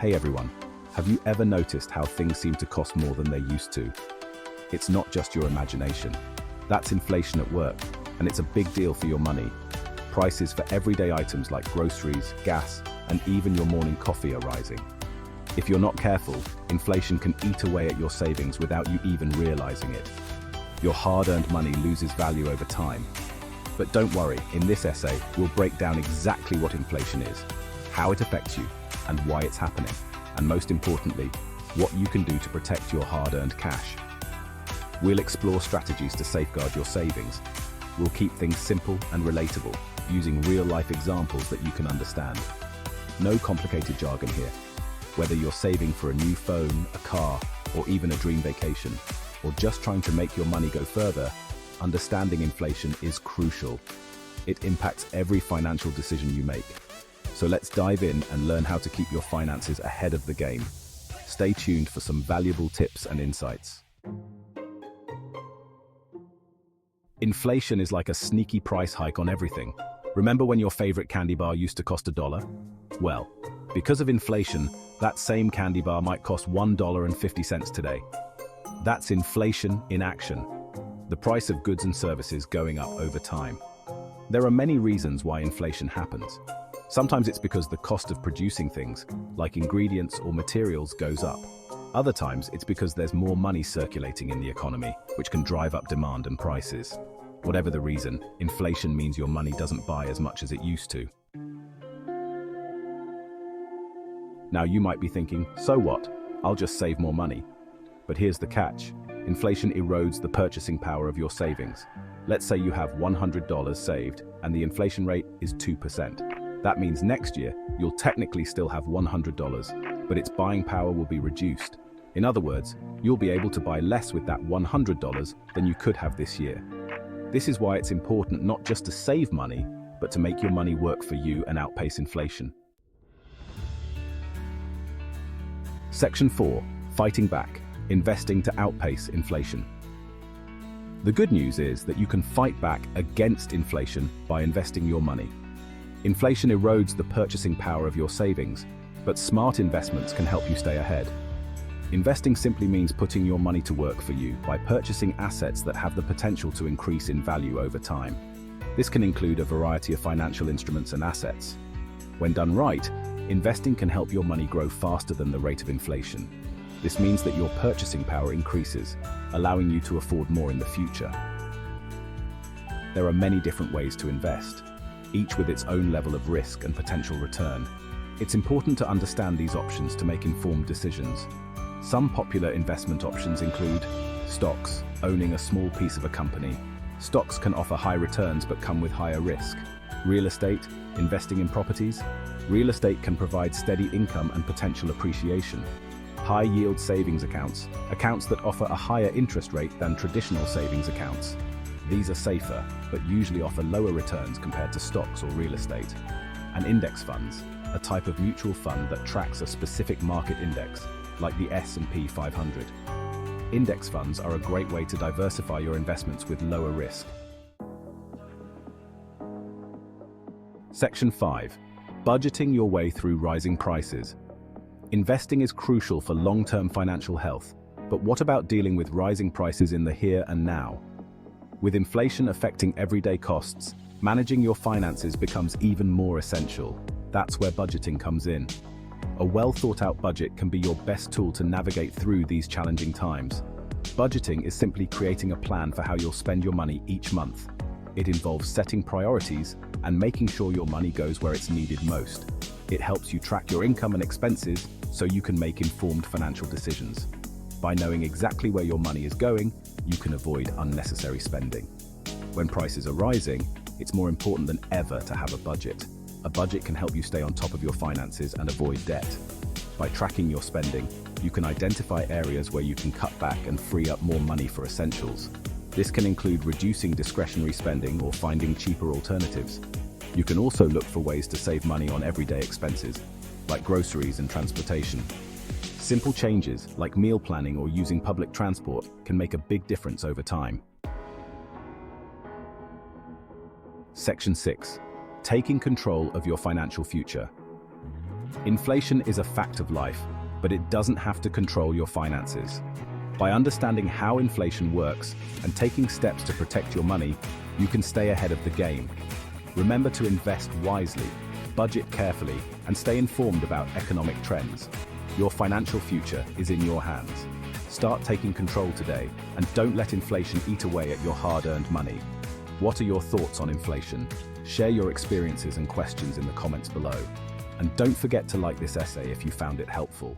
Hey everyone, have you ever noticed how things seem to cost more than they used to? It's not just your imagination. That's inflation at work, and it's a big deal for your money. Prices for everyday items like groceries, gas, and even your morning coffee are rising. If you're not careful, inflation can eat away at your savings without you even realizing it. Your hard-earned money loses value over time. But don't worry, in this essay, we'll break down exactly what inflation is, how it affects you, and why it's happening, and most importantly, what you can do to protect your hard-earned cash. We'll explore strategies to safeguard your savings. We'll keep things simple and relatable, using real-life examples that you can understand. No complicated jargon here. Whether you're saving for a new phone, a car, or even a dream vacation, or just trying to make your money go further, understanding inflation is crucial. It impacts every financial decision you make. So let's dive in and learn how to keep your finances ahead of the game. Stay tuned for some valuable tips and insights. Inflation is like a sneaky price hike on everything. Remember when your favorite candy bar used to cost $1? Well, because of inflation, that same candy bar might cost $1.50 today. That's inflation in action. The price of goods and services going up over time. There are many reasons why inflation happens. Sometimes it's because the cost of producing things, like ingredients or materials, goes up. Other times it's because there's more money circulating in the economy, which can drive up demand and prices. Whatever the reason, inflation means your money doesn't buy as much as it used to. Now you might be thinking, so what? I'll just save more money. But here's the catch. Inflation erodes the purchasing power of your savings. Let's say you have $100 saved and the inflation rate is 2%. That means next year, you'll technically still have $100, but its buying power will be reduced. In other words, you'll be able to buy less with that $100 than you could have this year. This is why it's important not just to save money, but to make your money work for you and outpace inflation. Section 4. Fighting back. Investing to outpace inflation. The good news is that you can fight back against inflation by investing your money. Inflation erodes the purchasing power of your savings, but smart investments can help you stay ahead. Investing simply means putting your money to work for you by purchasing assets that have the potential to increase in value over time. This can include a variety of financial instruments and assets. When done right, investing can help your money grow faster than the rate of inflation. This means that your purchasing power increases, allowing you to afford more in the future. There are many different ways to invest, each with its own level of risk and potential return. It's important to understand these options to make informed decisions. Some popular investment options include stocks, owning a small piece of a company. Stocks can offer high returns but come with higher risk. Real estate, investing in properties. Real estate can provide steady income and potential appreciation. High-yield savings accounts, accounts that offer a higher interest rate than traditional savings accounts. These are safer, but usually offer lower returns compared to stocks or real estate. And index funds, a type of mutual fund that tracks a specific market index, like the S&P 500. Index funds are a great way to diversify your investments with lower risk. Section 5. Budgeting your way through rising prices. Investing is crucial for long-term financial health, but what about dealing with rising prices in the here and now? With inflation affecting everyday costs, managing your finances becomes even more essential. That's where budgeting comes in. A well-thought-out budget can be your best tool to navigate through these challenging times. Budgeting is simply creating a plan for how you'll spend your money each month. It involves setting priorities and making sure your money goes where it's needed most. It helps you track your income and expenses so you can make informed financial decisions. By knowing exactly where your money is going, you can avoid unnecessary spending. When prices are rising, it's more important than ever to have a budget. A budget can help you stay on top of your finances and avoid debt. By tracking your spending, you can identify areas where you can cut back and free up more money for essentials. This can include reducing discretionary spending or finding cheaper alternatives. You can also look for ways to save money on everyday expenses, like groceries and transportation. Simple changes, like meal planning or using public transport, can make a big difference over time. Section 6. Taking control of your financial future. Inflation is a fact of life, but it doesn't have to control your finances. By understanding how inflation works and taking steps to protect your money, you can stay ahead of the game. Remember to invest wisely, budget carefully, and stay informed about economic trends. Your financial future is in your hands. Start taking control today, and don't let inflation eat away at your hard-earned money. What are your thoughts on inflation? Share your experiences and questions in the comments below. And don't forget to like this essay if you found it helpful.